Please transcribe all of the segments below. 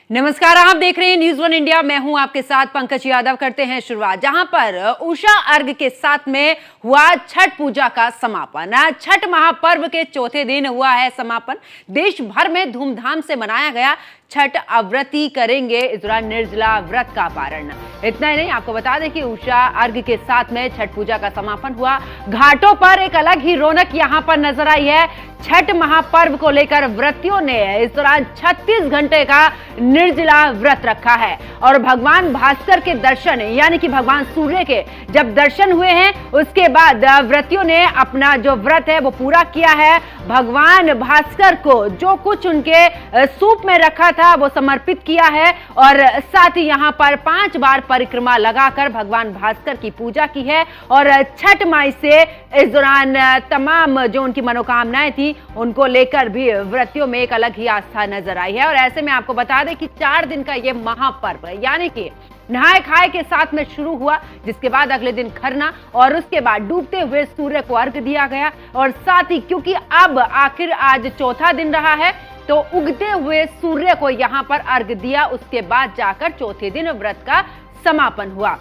नमस्कार, आप देख रहे हैं न्यूज़ वन इंडिया। मैं हूं आपके साथ पंकज यादव। करते हैं शुरुआत जहां पर उषा अर्घ के साथ में हुआ छठ पूजा का समापन। छठ महापर्व के चौथे दिन हुआ है समापन। देश भर में धूमधाम से मनाया गया। छठ अव्रती करेंगे इस दौरान निर्जला व्रत का पारण। इतना ही नहीं, आपको बता दें कि उषा अर्घ के साथ में छठ पूजा का समापन हुआ। घाटों पर एक अलग ही रौनक यहां पर नजर आई है। छठ महापर्व को लेकर व्रतियों ने इस दौरान 36 घंटे का निर्जला व्रत रखा है और भगवान भास्कर के दर्शन यानी कि भगवान सूर्य के जब दर्शन हुए हैं उसके बाद व्रतियों ने अपना जो व्रत है वो पूरा किया है। भगवान भास्कर को जो कुछ उनके सूप में रखा था वो समर्पित किया है और साथ ही यहां पर 5 बार परिक्रमा लगाकर भगवान भास्कर की पूजा की है और छठ माई से इस दौरान तमाम जो उनकी मनोकामनाएं थी उनको लेकर भी व्रतियों में एक अलग ही आस्था नजर आई है। और ऐसे में आपको बता दें कि 4 दिन का ये महापर्व यानी कि नहाए खाए के साथ में शुरू हुआ, जिसके बाद अगले दिन खरना और उसके बाद डूबते हुए सूर्य को अर्घ दिया गया। और साथ ही क्योंकि अब आखिर आज चौथा दिन रहा है तो उगते हुए सूर्य को यहां पर अर्घ दिया, उसके बाद जाकर चौथे दिन व्रत का समापन हुआ।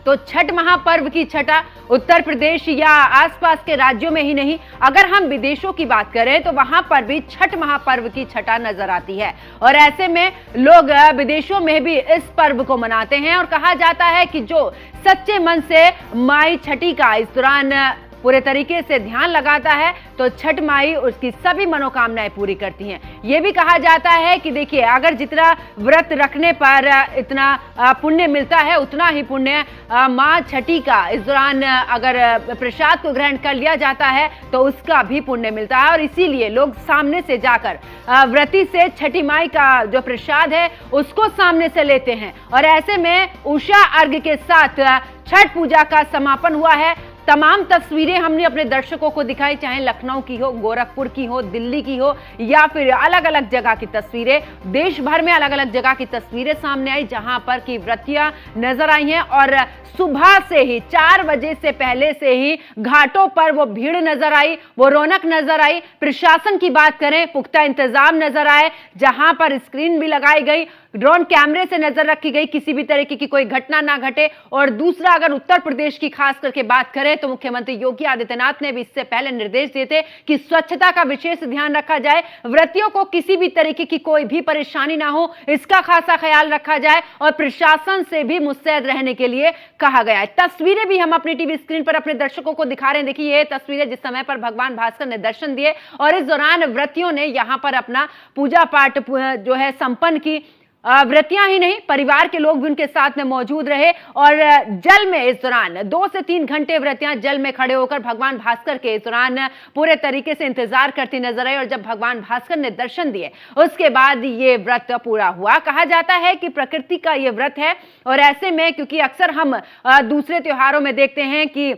तो छठ महापर्व की छठा उत्तर प्रदेश या आसपास के राज्यों में ही नहीं, अगर हम विदेशों की बात करें तो वहां पर भी छठ महापर्व की छठा नजर आती है। और ऐसे में लोग विदेशों में भी इस पर्व को मनाते हैं और कहा जाता है कि जो सच्चे मन से माई छठी का इस दौरान पूरे तरीके से ध्यान लगाता है तो छठ माई उसकी सभी मनोकामनाएं पूरी करती हैं। यह भी कहा जाता है कि देखिए, अगर जितना व्रत रखने पर इतना पुण्य मिलता है उतना ही पुण्य माँ छठी का इस दौरान अगर प्रसाद को ग्रहण कर लिया जाता है तो उसका भी पुण्य मिलता है। और इसीलिए लोग सामने से जाकर व्रती से छठी माई का जो प्रसाद है उसको सामने से लेते हैं। और ऐसे में उषा अर्घ के साथ छठ पूजा का समापन हुआ है। तमाम तस्वीरें हमने अपने दर्शकों को दिखाई, चाहे लखनऊ की हो, गोरखपुर की हो, दिल्ली की हो या फिर अलग अलग जगह की तस्वीरें। देश भर में अलग अलग जगह की तस्वीरें सामने आई जहां पर की व्रतियां नजर आई हैं। और सुबह से ही 4 बजे से पहले से ही घाटों पर वो भीड़ नजर आई, वो रौनक नजर आई। प्रशासन की बात करें, पुख्ता इंतजाम नजर आए, जहां पर स्क्रीन भी लगाई गई, ड्रोन कैमरे से नजर रखी गई, किसी भी तरीके की कोई घटना ना घटे। और दूसरा, अगर उत्तर प्रदेश की खास करके बात करें तो मुख्यमंत्री योगी आदित्यनाथ ने भी इससे पहले निर्देश दिए थे कि स्वच्छता का विशेष ध्यान रखा जाए, व्रतियों को किसी भी तरीके की कोई भी परेशानी ना हो, इसका खासा ख्याल रखा जाए और प्रशासन से भी मुस्तैद रहने के लिए कहा गया है। तस्वीरें भी हम अपनी टीवी स्क्रीन पर अपने दर्शकों को दिखा रहे हैं। देखिए, ये तस्वीरें जिस समय पर भगवान भास्कर ने दर्शन दिए और इस दौरान व्रतियों ने यहां पर अपना पूजा पाठ जो है संपन्न की। व्रतियां ही नहीं, परिवार के लोग भी उनके साथ में मौजूद रहे और जल में इस दौरान 2 से 3 घंटे व्रतियां जल में खड़े होकर भगवान भास्कर के इस दौरान पूरे तरीके से इंतजार करती नजर आई। और जब भगवान भास्कर ने दर्शन दिए उसके बाद ये व्रत पूरा हुआ। कहा जाता है कि प्रकृति का ये व्रत है और ऐसे में क्योंकि अक्सर हम दूसरे त्योहारों में देखते हैं कि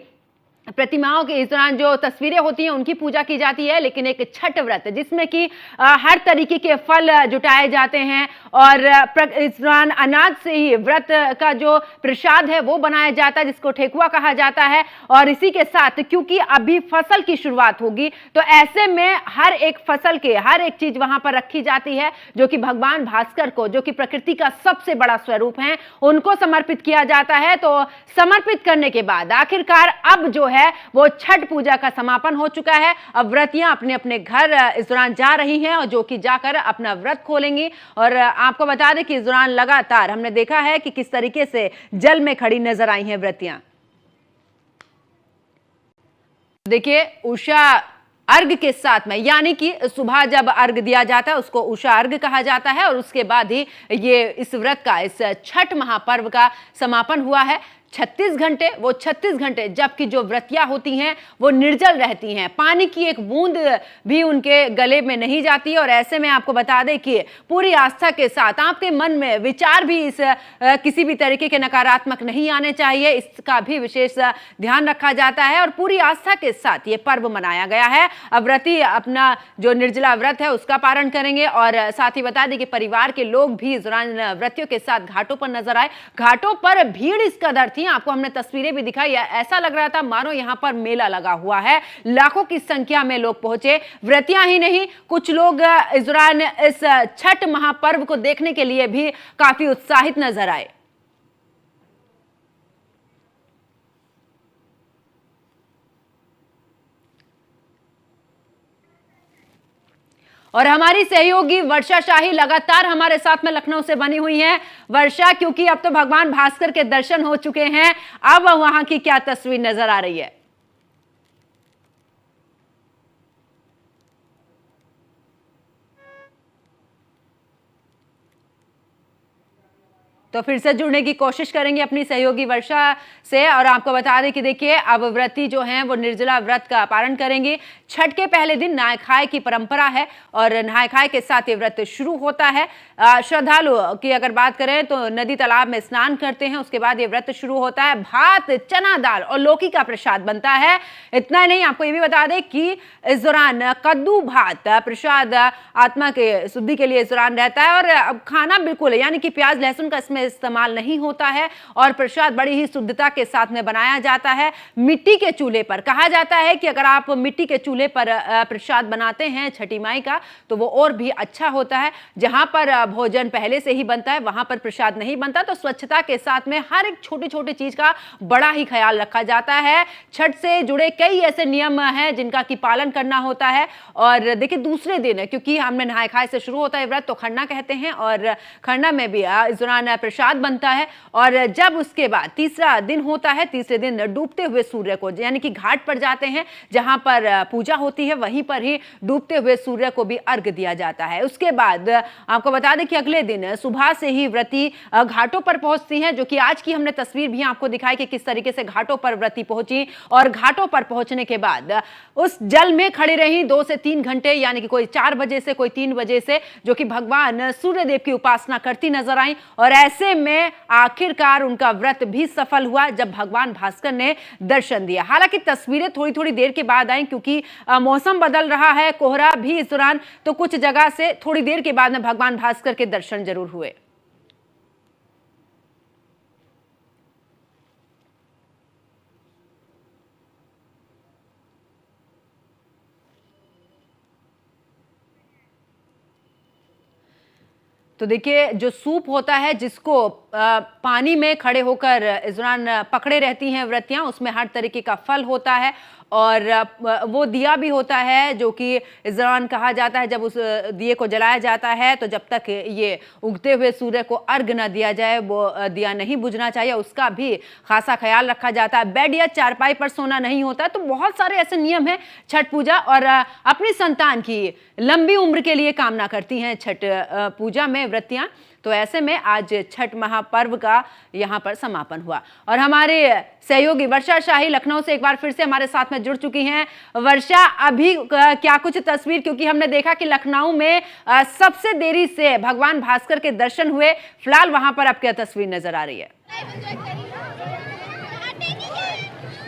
प्रतिमाओं के इस दौरान जो तस्वीरें होती हैं उनकी पूजा की जाती है, लेकिन एक छठ व्रत जिसमें कि हर तरीके के फल जुटाए जाते हैं और इस दौरान अनाज से ही व्रत का जो प्रसाद है वो बनाया जाता है, जिसको ठेकुआ कहा जाता है। और इसी के साथ क्योंकि अभी फसल की शुरुआत होगी तो ऐसे में हर एक फसल के हर एक चीज वहां पर रखी जाती है जो कि भगवान भास्कर को, जो कि प्रकृति का सबसे बड़ा स्वरूप है, उनको समर्पित किया जाता है। तो समर्पित करने के बाद आखिरकार अब जो है वो छठ पूजा का समापन हो चुका है। अब व्रतियां अपने अपने घर इस दौरान जा रही हैं और जो कि जाकर अपना व्रत खोलेंगी। और आपको बता दें कि इस दौरान लगातार हमने देखा है कि किस तरीके से जल में खड़ी नजर आई हैं व्रतियां। देखिए, उषा अर्घ के साथ में यानी कि सुबह जब अर्घ दिया जाता है उसको उषा अर्घ कहा जाता है और उसके बाद ही ये इस व्रत का, इस छठ महापर्व का समापन हुआ है। 36 घंटे, वो 36 घंटे जबकि जो व्रतियां होती हैं वो निर्जल रहती हैं, पानी की एक बूंद भी उनके गले में नहीं जाती। और ऐसे में आपको बता दें कि पूरी आस्था के साथ आपके मन में विचार भी इस किसी भी तरीके के नकारात्मक नहीं आने चाहिए, इसका भी विशेष ध्यान रखा जाता है और पूरी आस्था के साथ ये पर्व मनाया गया है। अब व्रती अपना जो निर्जला व्रत है उसका पारण करेंगे और साथ ही बता दें कि परिवार के लोग भी इस दौरान व्रतियों के साथ घाटों पर नजर आए। घाटों पर भीड़ इस कदर थी, आपको हमने तस्वीरें भी दिखाई, ऐसा लग रहा था मानो यहां पर मेला लगा हुआ है। लाखों की संख्या में लोग पहुंचे, व्रतियां ही नहीं, कुछ लोग इस दौरान इस छठ महापर्व को देखने के लिए भी काफी उत्साहित नजर आए। और हमारी सहयोगी वर्षा शाही लगातार हमारे साथ में लखनऊ से बनी हुई हैं। वर्षा, क्योंकि अब तो भगवान भास्कर के दर्शन हो चुके हैं, अब वहां की क्या तस्वीर नजर आ रही है? तो फिर से जुड़ने की कोशिश करेंगे अपनी सहयोगी वर्षा से, और आपको बता दें कि देखिए अब व्रती जो हैं वो निर्जला व्रत का पारण करेंगे। छठ के पहले दिन नहाय खाए की परंपरा है और नहाय खाए के साथ ये व्रत शुरू होता है। श्रद्धालु की अगर बात करें तो नदी तालाब में स्नान करते हैं, उसके बाद ये व्रत शुरू होता है। भात, चना दाल और लौकी का प्रसाद बनता है। इतना नहीं, आपको ये भी बता दें कि इस दौरान कद्दू भात प्रसाद आत्मा के शुद्धि के लिए इस दौरान रहता है, और खाना बिल्कुल यानी कि प्याज लहसुन का इसमें इस्तेमाल नहीं होता है, और प्रसाद बड़ी ही शुद्धता के साथ में बनाया जाता है मिट्टी के चूल्हे पर। कहा जाता है कि अगर आप मिट्टी के चूल्हे पर प्रसाद बनाते हैं छठी माई का, तो वो और भी अच्छा होता है। जहां पर भोजन पहले से ही बनता है वहां पर प्रसाद नहीं बनता, तो स्वच्छता के साथ में हर एक छोटी छोटी चीज का बड़ा ही ख्याल रखा जाता है। छठ से जुड़े कई ऐसे नियम हैं जिनका की पालन करना होता है। और देखिए दूसरे दिन, क्योंकि हमने नहाय खाए से शुरू होता है व्रत, तो खरना कहते हैं, और खरना में भी इस दौरान प्रसाद बनता है। और जब उसके बाद तीसरा दिन होता है, तीसरे दिन डूबते हुए सूर्य को यानी कि घाट पर जाते हैं जहां पर पूजा होती है, वहीं पर ही डूबते हुए सूर्य को भी अर्घ दिया जाता है। उसके बाद आपको बता दें कि अगले दिन सुबह से ही व्रती घाटों पर पहुंचती हैं, जो कि आज की हमने तस्वीर भी आपको दिखाई कि किस तरीके से घाटों पर व्रती पहुंची, और घाटों पर पहुंचने के बाद उस जल में खड़ी रही 2 से 3 घंटे, यानी कि कोई 4 बजे से कोई 3 बजे से, जो कि भगवान सूर्यदेव की उपासना करती नजर आई। और ऐसे में आखिरकार उनका व्रत भी सफल हुआ जब भगवान भास्कर ने दर्शन दिया। हालांकि तस्वीरें थोड़ी थोड़ी देर के बाद आई, क्योंकि मौसम बदल रहा है, कोहरा भी इस दौरान, तो कुछ जगह से थोड़ी देर के बाद में भगवान भास्कर के दर्शन जरूर हुए। तो देखिए जो सूप होता है, जिसको पानी में खड़े होकर इस दौरान पकड़े रहती हैं व्रतियां, उसमें हर तरीके का फल होता है, और वो दिया भी होता है, जो कि इस दौरान कहा जाता है जब उस दिए को जलाया जाता है तो जब तक ये उगते हुए सूर्य को अर्घ न दिया जाए वो दिया नहीं बुझना चाहिए, उसका भी खासा ख्याल रखा जाता है। बेड या चारपाई पर सोना नहीं होता। तो बहुत सारे ऐसे नियम हैं छठ पूजा, और अपनी संतान की लंबी उम्र के लिए कामना करती हैं छठ पूजा में व्रतियां। तो ऐसे में आज छठ महापर्व का यहां पर समापन हुआ, और हमारे सहयोगी वर्षा शाही लखनऊ से एक बार फिर से हमारे साथ में जुड़ चुकी हैं। वर्षा, अभी क्या कुछ तस्वीर, क्योंकि हमने देखा कि लखनऊ में सबसे देरी से भगवान भास्कर के दर्शन हुए, फिलहाल वहां पर अब क्या तस्वीर नजर आ रही है?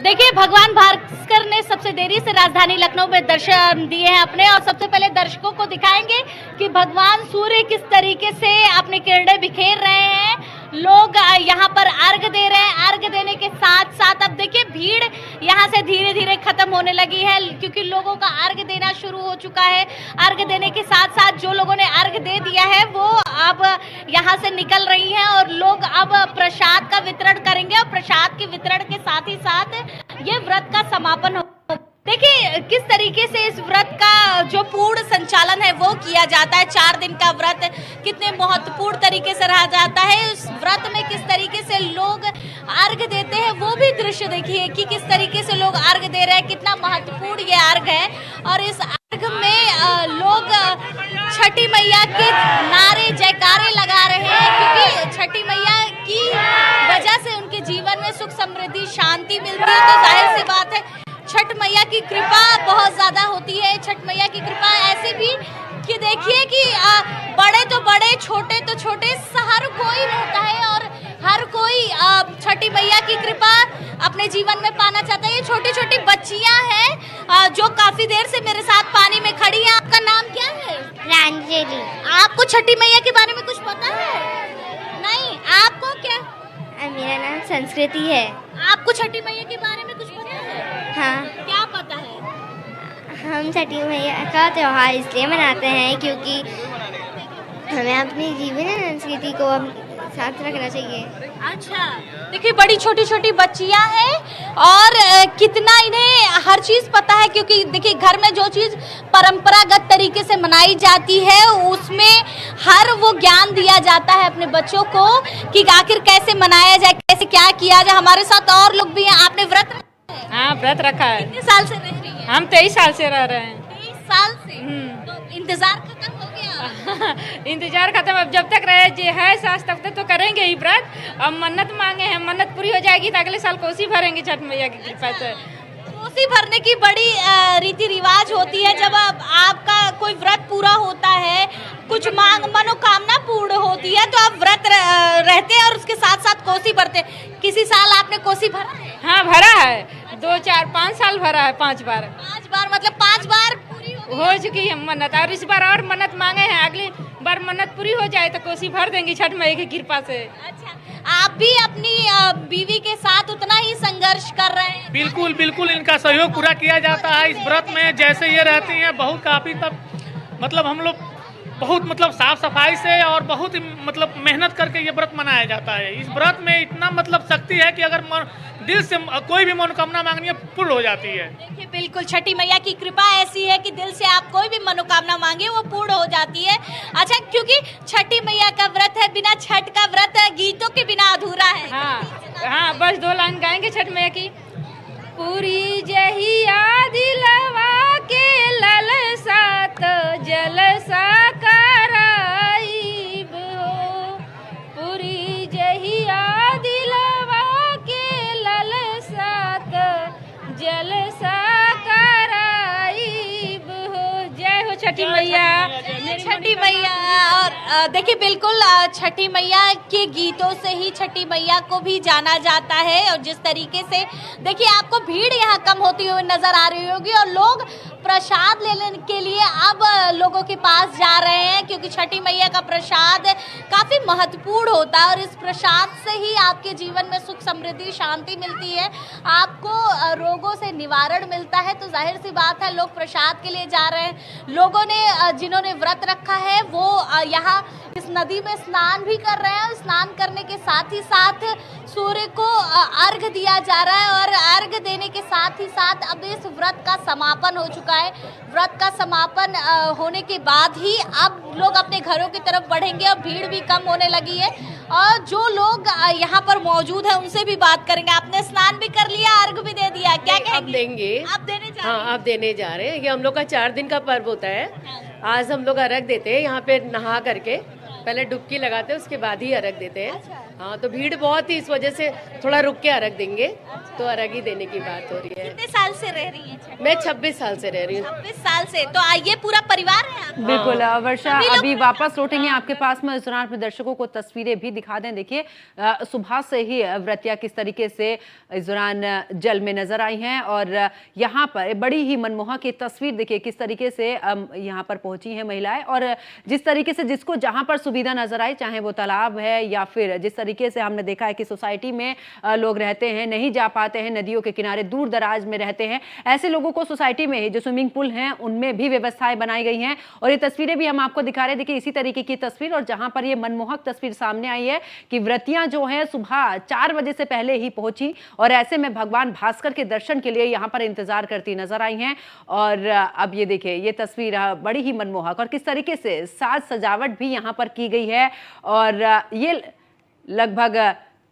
देखिए भगवान भास्कर ने सबसे देरी से राजधानी लखनऊ में दर्शन दिए हैं अपने, और सबसे पहले दर्शकों को दिखाएंगे कि भगवान सूर्य किस तरीके से अपने किरणें बिखेर रहे हैं। लोग यहाँ पर अर्घ दे रहे हैं। अर्घ देने के साथ साथ अब देखिए भीड़ यहाँ से धीरे धीरे खत्म होने लगी है, क्योंकि लोगों का अर्घ देना शुरू हो चुका है। अर्घ देने के साथ साथ जो लोगों ने अर्घ दे दिया है वो अब यहाँ से निकल रही हैं, और लोग अब प्रसाद का वितरण करेंगे, और प्रसाद के वितरण के साथ ही साथ ये व्रत का समापन हो। देखिए किस तरीके से इस व्रत का जो पूर्ण संचालन है वो किया जाता है। 4 दिन का व्रत कितने महत्वपूर्ण तरीके से रहा जाता है। इस व्रत में किस तरीके से लोग अर्घ देते हैं वो भी दृश्य देखिए कि किस तरीके से लोग अर्घ दे रहे हैं, कितना महत्वपूर्ण ये अर्घ है। और इस अर्घ में लोग छठी मैया के नारे जयकारे लगा रहे हैं, क्योंकि छठी मैया की वजह से उनके जीवन में सुख समृद्धि शांति मिलती है। तो जाहिर सी बात है छठ मैया की कृपा बहुत ज्यादा होती है। छठ मैया की कृपा ऐसे भी कि देखिए कि बड़े तो बड़े, छोटे तो छोटे, हर कोई रहता है, और हर कोई छठी मैया की कृपा अपने जीवन में पाना चाहता है। ये छोटी छोटी बच्चियां हैं जो काफी देर से मेरे साथ पानी में खड़ी हैं। आपका नाम क्या है? प्रांजलि। आपको छठी मैया के बारे में कुछ पता है? नहीं, आपको क्या? मेरा नाम संस्कृति है। आपको छठी मैया के बारे में कुछ पता है? हाँ, क्या पता है? हम छठी मैया का त्यौहार इसलिए मनाते हैं क्योंकि हमें अपनी जीवन संस्कृति को साथ रखना चाहिए। अच्छा, देखिए बड़ी छोटी छोटी बच्चियां हैं और कितना इन्हें हर चीज पता है, क्योंकि देखिए घर में जो चीज परंपरागत तरीके से मनाई जाती है उसमें हर वो ज्ञान दिया जाता है अपने बच्चों को कि आखिर कैसे मनाया जाए, कैसे क्या किया जाए। हमारे साथ और लोग भी हैं। आपने व्रत रखा है? हाँ, व्रत रखा है। कितने साल से रह रही है? हम 23 साल से रह रहे हैं। 23 साल से? तो इंतजार खत्म हो गया? इंतजार खत्म। अब जब तक रहे जे है सास तब तक तो करेंगे ही व्रत। अब मन्नत मांगे हैं, मन्नत पूरी हो जाएगी तो अगले साल कोसी भरेंगे छठ मैया की कृपा से। कोसी भरने की बड़ी रीति रिवाज होती है। जब आपका कोई व्रत पूरा होता है, कुछ मांग मनोकामना पूर्ण होती है, तो आप व्रत रहते हैं और उसके साथ साथ कोसी भरते हैं। किसी साल आपने कोसी भरा है? हाँ, भरा है। 2, 4, 5 साल भरा है। 5 बार। 5 बार मतलब 5 बार पूरी हो चुकी है मन्नत। और इस बार और मन्नत मांगे हैं, अगली बार मन्नत पूरी हो जाए तो कोसी भर देंगी छठ मैया की कृपा से। अच्छा, आप भी अपनी बीवी के साथ उतना ही संघर्ष कर रहे हैं? बिल्कुल बिल्कुल, इनका सहयोग पूरा किया जाता है इस व्रत में। जैसे ये रहती हैं बहुत काफ़ी, तब मतलब हम लोग बहुत मतलब साफ सफाई से और बहुत मतलब मेहनत करके ये व्रत मनाया जाता है। इस व्रत में इतना मतलब शक्ति है कि अगर दिल से कोई भी मनोकामना मांगनी है पूर्ण हो जाती है। देखिए बिल्कुल, छठी मैया की कृपा ऐसी है कि दिल से आप कोई भी मनोकामना मांगे वो पूर्ण हो जाती है। अच्छा, क्योंकि छठी मैया का व्रत है, बिना छठ का व्रत गीतों के बिना अधूरा है। हाँ, बस 2 लाइन गाएंगे छठ मैया की। पूरी जहिया दिलवा के ललसा तो जलसा कराइब हो। पूरी जहिया दिलवा के ललसा तो जलसा कराइब हो। जय हो छठी मैया। छठी मैया। और देखिए बिल्कुल, छठी मैया के गीतों से ही छठी मैया को भी जाना जाता है। और जिस तरीके से देखिए आपको भीड़ यहाँ कम होती हुई नजर आ रही होगी और लोग प्रसाद लेने के लिए अब लोगों के पास जा रहे हैं, क्योंकि छठी मैया का प्रसाद काफी महत्वपूर्ण होता है और इस प्रसाद से ही आपके जीवन में सुख समृद्धि शांति मिलती है, आपको रोगों से निवारण मिलता है। तो जाहिर सी बात है लोग प्रसाद के लिए जा रहे हैं। लोगों ने जिन्होंने व्रत रखा है वो यहाँ इस नदी में स्नान भी कर रहे हैं। स्नान करने के साथ ही साथ सूर्य को अर्घ दिया जा रहा है और अर्घ देने के साथ ही साथ अब इस व्रत का समापन हो चुका है। व्रत का समापन होने के बाद ही अब लोग अपने घरों की तरफ बढ़ेंगे और भीड़ भी कम होने लगी है। और जो लोग यहाँ पर मौजूद हैं उनसे भी बात करेंगे। आपने स्नान भी कर लिया, अर्घ भी दे दिया, क्या कहेंगे? अब देंगे। आप देने जा रहे हैं? हाँ, आप देने जा रहे हैं। ये हम लोग का 4 दिन का पर्व होता है। आज हम लोग अर्घ देते हैं यहाँ पे नहा करके, पहले डुबकी लगाते हैं उसके बाद ही अर्घ देते हैं। हाँ, तो भीड़ बहुत थी इस वजह से थोड़ा रुक के अर्घ देंगे। तो अर्घ ही देने की बात हो रही है। कितने साल से रह रही हैं? मैं 26 साल से रह रही हूँ। 26 साल से। तो आइए, पूरा परिवार है आपका? बिल्कुल वर्षा, अभी वापस लौटेंगे आपके पास में। इस दौरान अपने दर्शकों को तस्वीरें भी दिखा दें। देखिए सुबह से ही व्रतिया किस तरीके से इस दौरान जल में नजर आई हैं और यहाँ पर बड़ी ही मनमोहक की तस्वीर देखिए किस तरीके से यहाँ पर पहुंची हैं महिलाएं और जिस तरीके से जिसको जहाँ पर सुविधा नजर आई, चाहे वो तालाब है या फिर जिस तरीके से हमने देखा है कि सोसाइटी में लोग रहते हैं, नहीं जा पाते हैं, नदियों के किनारे दूर दराज में रहते हैं, ऐसे लोगों को सोसाइटी में ही जो स्विमिंग पूल हैं उनमें भी व्यवस्थाएं बनाई गई हैं। और ये तस्वीरें भी हम आपको दिखा रहे हैं। देखिए इसी तरीके की तस्वीर और जहां पर ये मनमोहक तस्वीर सामने आई है कि व्रतियां जो हैं सुबह 4 बजे से पहले ही पहुंची और ऐसे में भगवान भास्कर के दर्शन के लिए यहां पर इंतजार करती नजर आई हैं। और अब ये देखिए ये तस्वीर बड़ी ही मनमोहक और किस तरीके से साज सजावट भी यहां पर की गई है। और ये लगभग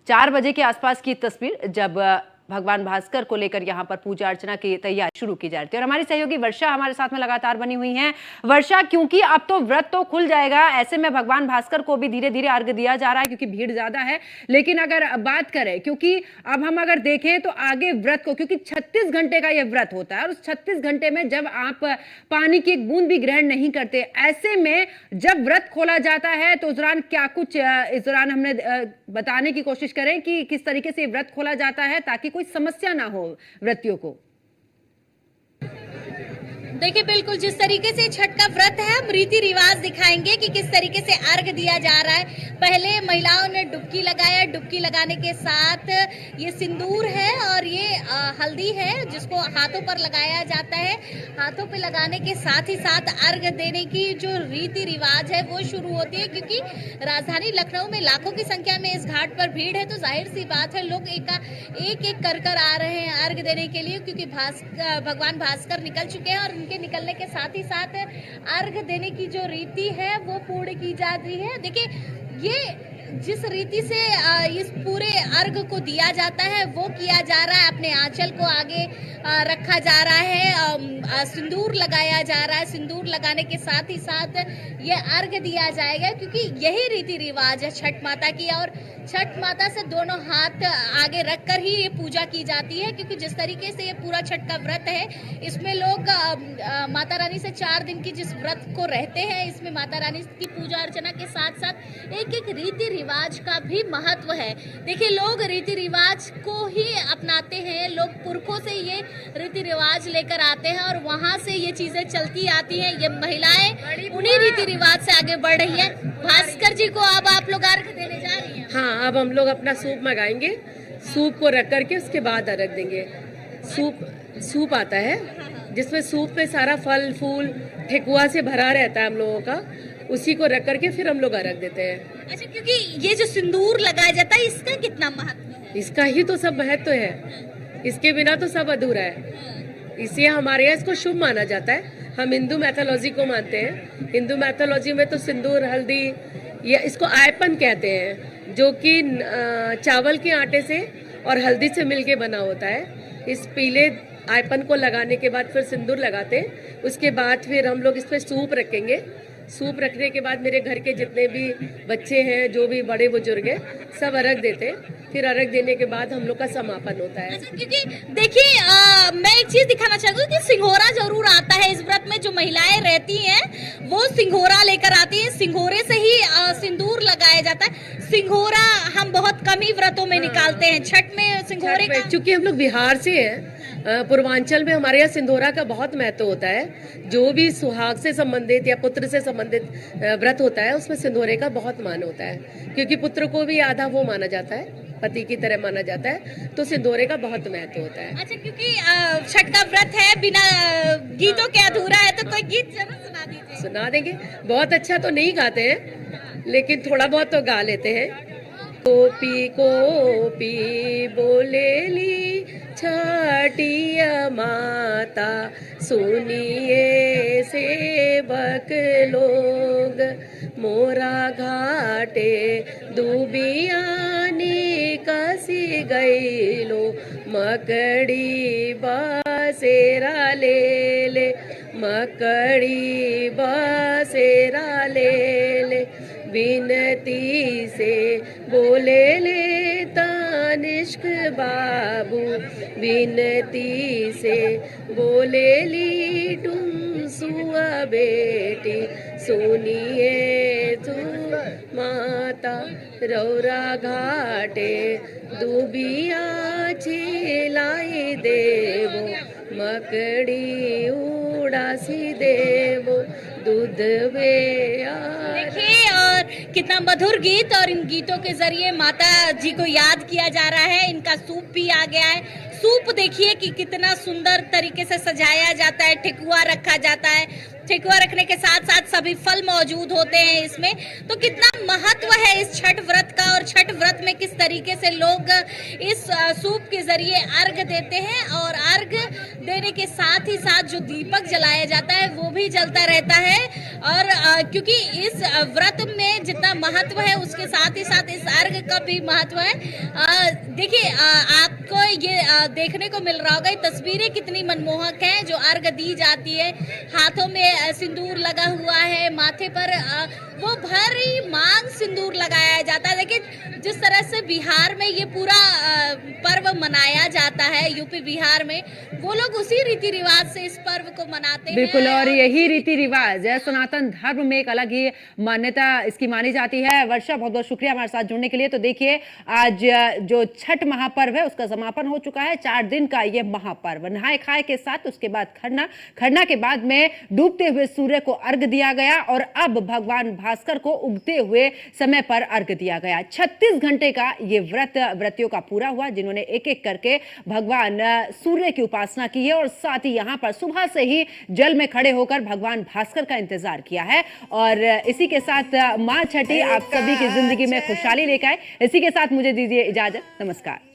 4 बजे के आसपास की तस्वीर जब भगवान भास्कर को लेकर यहाँ पर पूजा अर्चना की तैयारी शुरू की जा रही है। और हमारी सहयोगी वर्षा हमारे साथ में लगातार बनी हुई हैं। वर्षा, क्योंकि अब तो व्रत तो खुल जाएगा, ऐसे में भगवान भास्कर को भी धीरे धीरे अर्घ दिया जा रहा है क्योंकि भीड़ ज्यादा है। लेकिन अगर बात करें, क्योंकि अब हम अगर देखें तो आगे व्रत को, क्योंकि 36 घंटे का यह व्रत होता है और उस 36 घंटे में जब आप पानी की एक बूंद भी ग्रहण नहीं करते, ऐसे में जब व्रत खोला जाता है तो उस दौरान क्या कुछ इस दौरान हमने बताने की कोशिश करें कि किस तरीके से व्रत खोला जाता है ताकि कोई समस्या ना हो व्रतियों को। देखिए बिल्कुल जिस तरीके से छठ का व्रत है, हम रीति रिवाज दिखाएंगे कि किस तरीके से अर्घ दिया जा रहा है। पहले महिलाओं ने डुबकी लगाया, डुबकी लगाने के साथ ये सिंदूर है और ये हल्दी है जिसको हाथों पर लगाया जाता है। हाथों पे लगाने के साथ ही साथ अर्घ देने की जो रीति रिवाज है वो शुरू होती है, क्योंकि राजधानी लखनऊ में लाखों की संख्या में इस घाट पर भीड़ है, तो जाहिर सी बात है लोग एक कर आ रहे हैं अर्घ देने के लिए, क्योंकि भगवान भास्कर निकल चुके हैं और उनके निकलने के साथ ही साथ अर्घ देने की जो रीति है वो पूर्ण की जा रही है। देखिए ये जिस रीति से इस पूरे अर्घ को दिया जाता है वो किया जा रहा है। अपने आंचल को आगे रखा जा रहा है, सिंदूर लगाया जा रहा है। सिंदूर लगाने के साथ ही साथ ये अर्घ दिया जाएगा, क्योंकि यही रीति रिवाज है छठ माता की। और छठ माता से दोनों हाथ आगे रखकर ही ये पूजा की जाती है, क्योंकि जिस तरीके से ये पूरा छठ का व्रत है इसमें लोग माता रानी से 4 दिन की जिस व्रत को रहते हैं, इसमें माता रानी की पूजा अर्चना के साथ साथ एक रीति रिवाज का भी महत्व है। देखिए लोग रीति रिवाज को ही अपनाते हैं, लोग पुरखों से ये रीति रिवाज लेकर आते हैं और वहाँ से ये चीजें चलती आती हैं। ये महिलाएं उन्हीं रीति रिवाज से आगे बढ़ रही है। भास्कर जी को अब आप लोग अर्घ देने जा रही हैं। हाँ, अब हम लोग अपना सूप मंगाएंगे, सूप को रख करके उसके बाद अर्घ देंगे। सूप आता है जिसमें सूप में सारा फल फूल ठेकुआ से भरा रहता है हम लोगों का, उसी को रख करके फिर हम लोग अर्घ देते हैं। अच्छा, क्योंकि ये जो सिंदूर लगाया जाता है इसका कितना महत्व है? इसका ही तो सब महत्व है, इसके बिना तो सब अधूरा है। इसलिए हमारे यहाँ इसको शुभ माना जाता है। हम हिंदू मैथोलॉजी को मानते हैं। हिंदू मैथोलॉजी में तो सिंदूर, हल्दी, या इसको आयपन कहते हैं, जो कि चावल के आटे से और हल्दी से मिलके बना होता है। इस पीले आयपन को लगाने के बाद फिर सिंदूर लगाते हैं। उसके बाद फिर हम लोग इस पर सूप रखेंगे। सूप रखने के बाद मेरे घर के जितने भी बच्चे हैं, जो भी बड़े बुजुर्ग हैं, सब अर्घ देते हैं। फिर अर्घ देने के बाद हम लोग का समापन होता है। अच्छा, क्योंकि देखिए मैं एक चीज दिखाना चाहूंगी कि सिंघोरा जरूर आता है इस व्रत में। जो महिलाएं रहती हैं वो सिंघोरा लेकर आती हैं, सिंघोरे से ही सिंदूर लगाया जाता है। सिंघोरा हम बहुत कम ही व्रतों में निकालते हैं। छठ में सिंघोरे का, चूंकि हम लोग बिहार से हैं, पूर्वांचल में हमारे यहाँ सिंदूरा का बहुत महत्व होता है। जो भी सुहाग से संबंधित या पुत्र से संबंधित व्रत होता है उसमें सिंदूरे का बहुत मान होता है, क्योंकि पुत्र को भी आधा वो माना जाता है, पति की तरह माना जाता है, तो सिंदूरे का बहुत महत्व होता है। अच्छा, क्योंकि छठ का व्रत है, बिना गीतों के अधूरा है, तो कोई गीत जरूर सुना दीजिए। सुना देंगे। बहुत अच्छा तो नहीं गाते हैं, लेकिन थोड़ा बहुत तो गा लेते हैं। कोपी कोपी बोलेली छठिया माता, सुनिए सेवक लोग, मोरा घाटे दुबियानी कसी गईलो, मकड़ी बसेरा ले ले, मकड़ी बसेरा ले ले, विनती से बोले ले तानिष्क बाबू, विनती से बोले ली टुमसुआ बेटी, सुनिए तू माता रौरा घाटे दुबिया छिलाई देवो, मकड़ी उड़ासी देवो, दूध वे। देखिए और कितना मधुर गीत, और इन गीतों के जरिए माता जी को याद किया जा रहा है। इनका सूप भी आ गया है। सूप देखिए कि कितना सुंदर तरीके से सजाया जाता है, ठेकुआ रखा जाता है। ठेकुआ रखने के साथ साथ सभी फल मौजूद होते हैं इसमें। तो कितना महत्व है इस छठ व्रत का, और छठ व्रत में किस तरीके से लोग इस सूप के जरिए अर्घ देते हैं। और अर्घ देने के साथ ही साथ जो दीपक जलाया जाता है वो भी जलता रहता है। और क्योंकि इस व्रत में जितना महत्व है उसके साथ ही साथ इस अर्घ का भी महत्व है। देखिए आपको ये देखने को मिल रहा होगा, ये तस्वीरें कितनी मनमोहक हैं जो अर्घ दी जाती है। हाथों में सिंदूर लगा हुआ है, माथे पर वो भारी मांग सिंदूर लगाया जाता है। देखिए जिस तरह से बिहार में ये पूरा पर्व मनाया जाता है, यूपी बिहार में, वो लोग उसी रीति रिवाज से इस पर्व को मनाते हैं। बिल्कुल, और यही रीति रिवाज है, सनातन धर्म में एक अलग ही मान्यता इसकी मानी जाती है। वर्षा, बहुत बहुत शुक्रिया हमारे साथ जुड़ने के लिए। तो देखिए, आज जो छठ महापर्व है उसका समापन हो चुका है। 4 दिन का ये महापर्व नहाए खाए के साथ, उसके बाद खरना के बाद में डूबते हुए सूर्य को अर्घ दिया गया और अब भगवान भास्कर को उगते हुए समय पर अर्घ दिया गया। 36 घंटे का ये व्रतियों का पूरा हुआ, जिन्होंने एक एक करके भगवान सूर्य की उपासना की है और साथ ही यहां पर सुबह से ही जल में खड़े होकर भगवान भास्कर का इंतजार किया है। और इसी के साथ मां छठी आप सभी की जिंदगी में खुशहाली लेकर आए। इसी के साथ मुझे दीजिए इजाजत। नमस्कार।